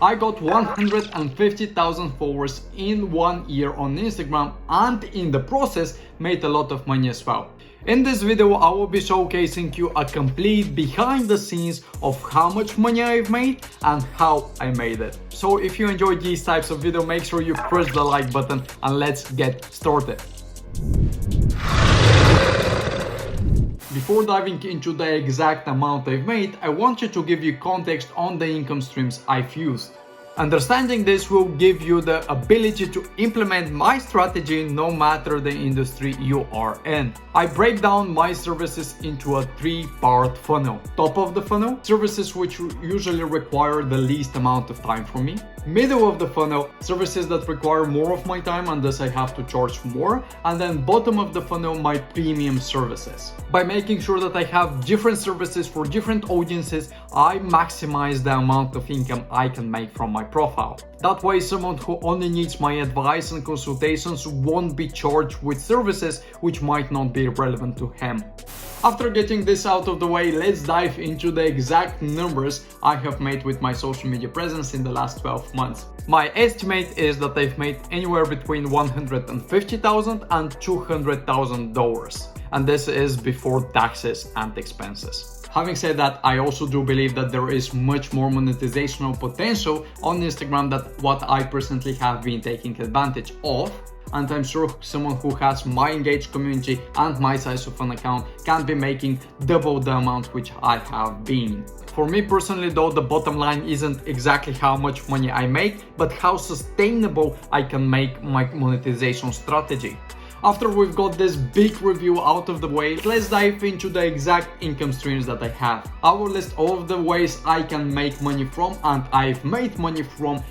I got 150,000 followers in 1 year on Instagram, and in the process made a lot of money as well. In this video, I will be showcasing you a complete behind the scenes of how much money I've made and how I made it. So if you enjoy these types of video, make sure you press the like button and let's get started. Before diving into the exact amount I've made, I want you to give you context on the income streams I've used. Understanding this will give you the ability to implement my strategy no matter the industry you are in. I break down my services into a 3-part funnel. Top of the funnel, services which usually require the least amount of time from me. Middle of the funnel, services that require more of my time and thus I have to charge more. And then bottom of the funnel, my premium services. By making sure that I have different services for different audiences, I maximize the amount of income I can make from my profile. That way, someone who only needs my advice and consultations won't be charged with services which might not be relevant to him. After getting this out of the way, let's dive into the exact numbers I have made with my social media presence in the last 12 months. My estimate is that I've made anywhere between $150,000 and $200,000, and this is before taxes and expenses. Having said that, I also do believe that there is much more monetizational potential on Instagram than what I personally have been taking advantage of. And I'm sure someone who has my engaged community and my size of an account can be making double the amount which I have been. For me personally though, the bottom line isn't exactly how much money I make, but how sustainable I can make my monetization strategy. After we've got this big review out of the way, let's dive into the exact income streams that I have. I will list all of the ways I can make money from, and I've made money from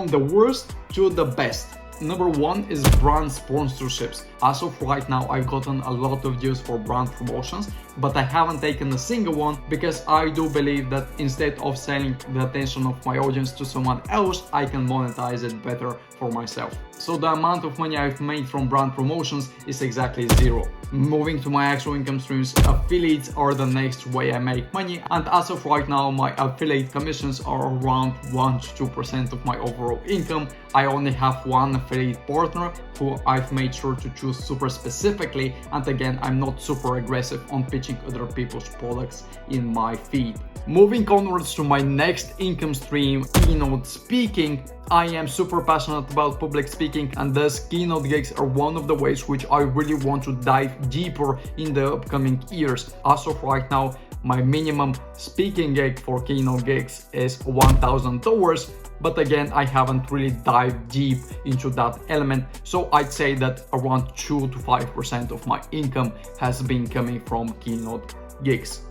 the worst to the best. Number 1 is brand sponsorships. As of right now, I've gotten a lot of deals for brand promotions, but I haven't taken a single one because I do believe that instead of selling the attention of my audience to someone else, I can monetize it better for myself. So the amount of money I've made from brand promotions is exactly 0. Moving to my actual income streams, affiliates are the next way I make money, and as of right now my affiliate commissions are around 1-2% of my overall income. I only have one affiliate partner who I've made sure to choose super specifically, and again, I'm not super aggressive on pitching other people's products in my feed. Moving onwards to my next income stream, keynote speaking. I am super passionate about public speaking, and thus keynote gigs are one of the ways which I really want to dive deeper in the upcoming years. As of right now, my minimum speaking gig for keynote gigs is $1,000, but again, I haven't really dived deep into that element, so I'd say that around 2-5% of my income has been coming from keynote gigs.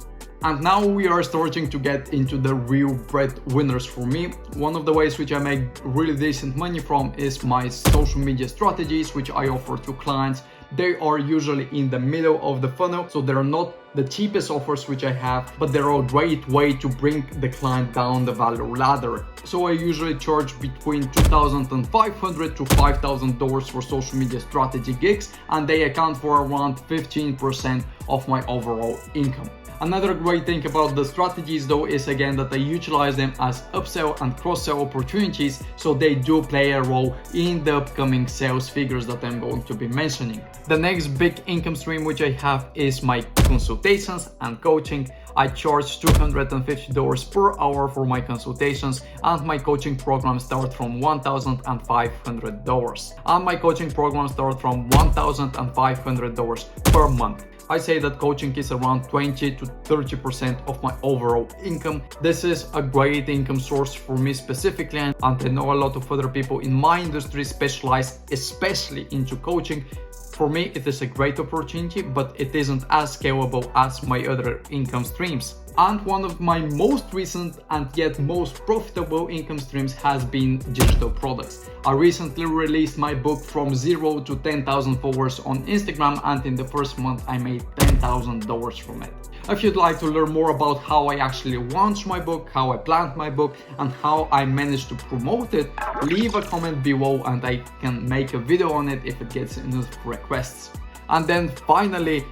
And now we are starting to get into the real breadwinners for me. One of the ways which I make really decent money from is my social media strategies, which I offer to clients. They are usually in the middle of the funnel, so they're not the cheapest offers which I have, but they're a great way to bring the client down the value ladder. So I usually charge between $2,500 to $5,000 for social media strategy gigs, and they account for around 15% of my overall income. Another great thing about the strategies though is again that I utilize them as upsell and cross-sell opportunities, so they do play a role in the upcoming sales figures that I'm going to be mentioning. The next big income stream which I have is my consultations and coaching. I charge $250 per hour for my consultations, and my coaching programs start from $1,500. And my coaching programs start from $1,500 per month. I say that coaching is around 20 to 30% of my overall income. This is a great income source for me specifically, and I know a lot of other people in my industry specialize especially into coaching. For me, it is a great opportunity, but it isn't as scalable as my other income streams. And one of my most recent and yet most profitable income streams has been digital products. I recently released my book From 0 to 10,000 followers on Instagram, and in the first month I made $10,000 from it. If you'd like to learn more about how I actually launched my book, how I planned my book, and how I managed to promote it, leave a comment below and I can make a video on it if it gets enough requests. And then finally,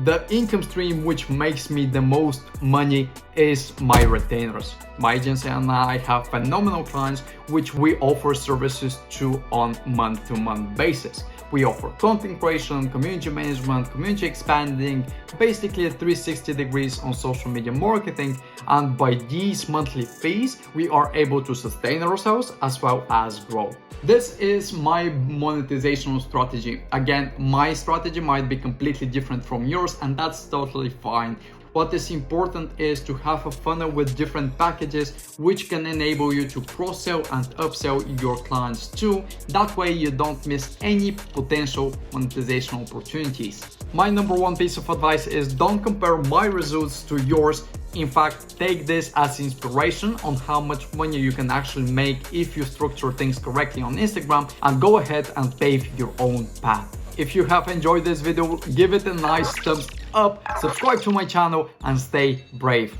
The income stream which makes me the most money is my retainers. My agency and I have phenomenal clients which we offer services to on month-to-month basis. We offer content creation, community management, community expanding, basically a 360 degrees on social media marketing, and by these monthly fees we are able to sustain ourselves as well as grow. This is my monetization strategy. Again, my strategy might be completely different from yours, and that's totally fine. What is important is to have a funnel with different packages which can enable you to cross-sell and upsell your clients too. That way you don't miss any potential monetization opportunities. My number one piece of advice is don't compare my results to yours. In fact, take this as inspiration on how much money you can actually make if you structure things correctly on Instagram, and go ahead and pave your own path. If you have enjoyed this video, give it a nice thumbs up, subscribe to my channel, and stay brave.